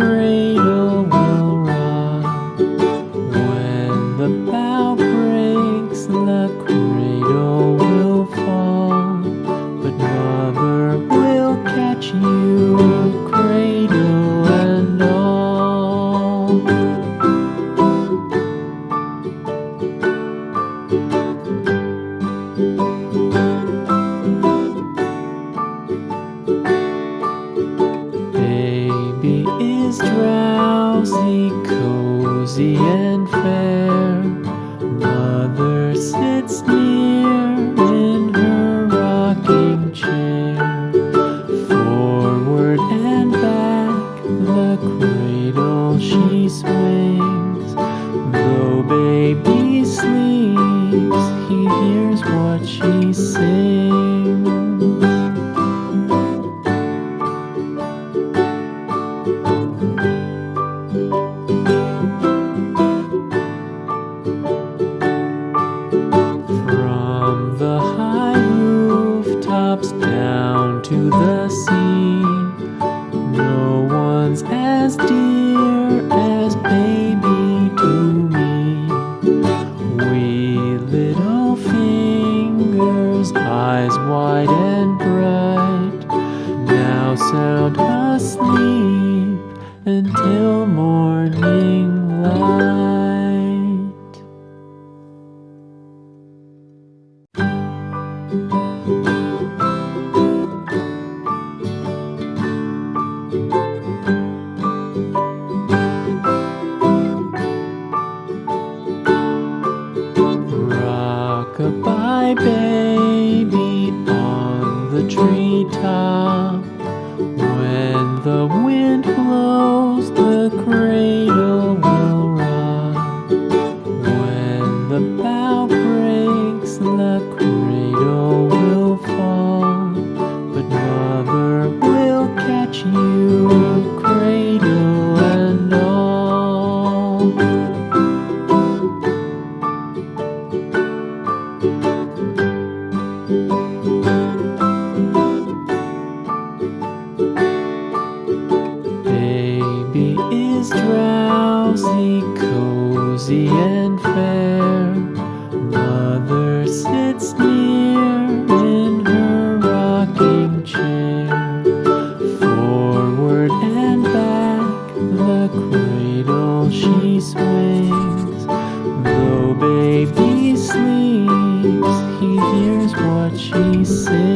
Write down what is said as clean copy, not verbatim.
cradle will rock. When the bough breaks, the cradle will fall. But mother will catch you, cradle and all. Baby is drowsy, cozy and fair. Mother sits near in her rocking chair. Forward and back, the cradle she swings. Though baby sleeps, he hears what she sings. From the high rooftops down to the sea, no one's as dear as baby to me. Wee little fingers, eyes wide and bright, now sound asleep until morning light. Rock-a-bye baby on the treetop. When the wind blows, the cradle will rock. When the bough breaks, the cradle will fall. But mother will catch you, cradle and all. Baby is drowsy, cozy and fair. Mother sits near in her rocking chair. Forward and back, the cradle she swings. Though baby sleeps, he hears what she sings.